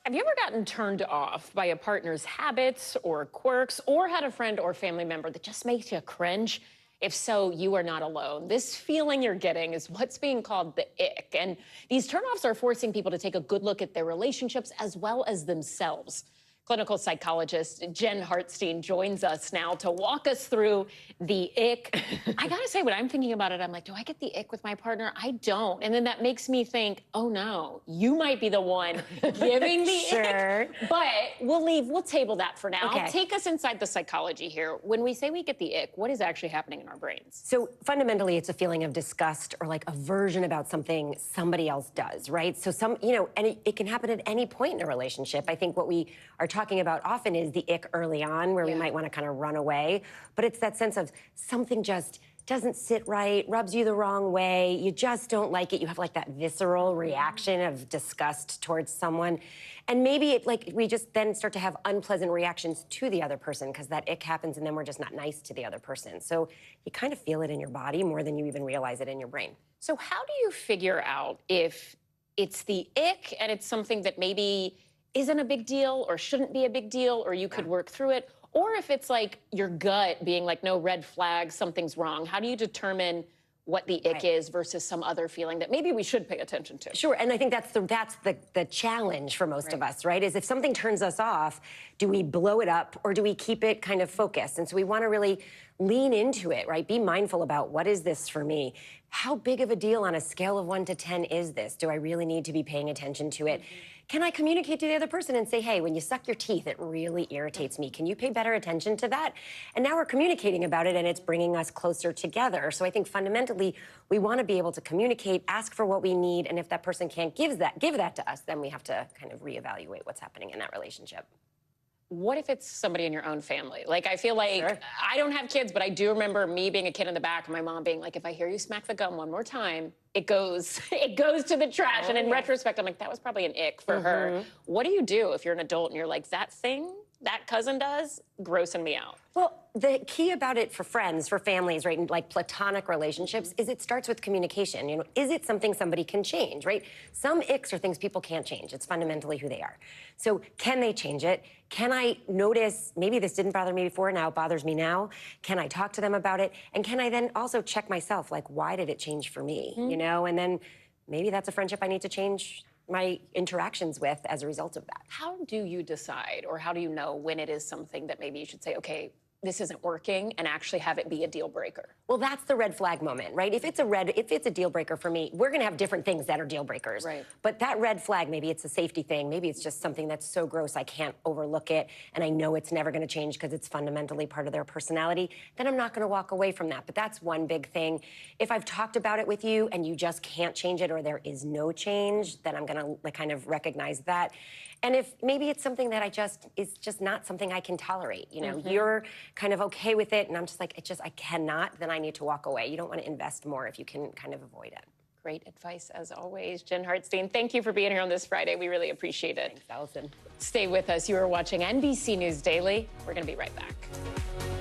Have you ever gotten turned off by a partner's habits or quirks, or had a friend or family member that just makes you cringe? If so, you are not alone. This feeling you're getting is what's being called the ick. And these turnoffs are forcing people to take a good look at their relationships as well as themselves. Clinical psychologist Jen Hartstein joins us now to walk us through the ick. I gotta say, when I'm thinking about it, I'm like, do I get the ick with my partner? I don't. And then that makes me think, oh no, you might be the one giving the Sure. ick. But we'll table that for now. Okay. Take us inside the psychology here. When we say we get the ick, what is actually happening in our brains? So fundamentally, it's a feeling of disgust or like aversion about something somebody else does, right? So and it can happen at any point in a relationship. I think what we are talking about often is the ick early on, where we might want to kind of run away. But it's that sense of something just doesn't sit right, rubs you the wrong way, you just don't like it. You have like that visceral reaction of disgust towards someone. And maybe we just then start to have unpleasant reactions to the other person because that ick happens and then we're just not nice to the other person. So you kind of feel it in your body more than you even realize it in your brain. So how do you figure out if it's the ick and it's something that maybe isn't a big deal or shouldn't be a big deal or you could work through it? Or if it's like your gut being like, no, red flag, something's wrong. How do you determine what the ick is versus some other feeling that maybe we should pay attention to? Sure, and I think that's the challenge for most of us, right? Is if something turns us off, do we blow it up or do we keep it kind of focused? And so we want to really lean into it, right? Be mindful about, what is this for me? How big of a deal on a scale of 1 to 10 is this? Do I really need to be paying attention to it? Can I communicate to the other person and say, hey, when you suck your teeth, it really irritates me. Can you pay better attention to that? And now we're communicating about it and it's bringing us closer together. So I think fundamentally, we want to be able to communicate, ask for what we need. And if that person can't give that to us, then we have to kind of reevaluate what's happening in that relationship. What if it's somebody in your own family? Like, I feel like I don't have kids, but I do remember me being a kid in the back and my mom being like, if I hear you smack the gum one more time, it goes to the trash. And in retrospect, I'm like, that was probably an ick for her. What do you do if you're an adult and you're like, that thing that cousin does, grossing me out? Well, the key about it for friends, for families, right, and like platonic relationships, is it starts with communication. You know, is it something somebody can change, right? Some icks are things people can't change. It's fundamentally who they are. So can they change it? Can I notice, maybe this didn't bother me before, now it bothers me now? Can I talk to them about it? And can I then also check myself, like, why did it change for me? You know, and then maybe that's a friendship I need to change my interactions with as a result of that. How do you decide, or how do you know when it is something that maybe you should say, okay, this isn't working, and actually have it be a deal breaker? Well, that's the red flag moment, right? If it's a deal breaker for me, we're gonna have different things that are deal breakers. Right. But that red flag, maybe it's a safety thing, maybe it's just something that's so gross I can't overlook it, and I know it's never gonna change because it's fundamentally part of their personality, then I'm not gonna walk away from that. But that's one big thing. If I've talked about it with you and you just can't change it, or there is no change, then I'm gonna kind of recognize that. And if maybe it's something that is just not something I can tolerate, you know, you're kind of okay with it, and I'm just like, I cannot, then I need to walk away. You don't want to invest more if you can kind of avoid it. Great advice, as always. Jen Hartstein, thank you for being here on this Friday. We really appreciate it. Thanks, Allison. Stay with us. You are watching NBC News Daily. We're going to be right back.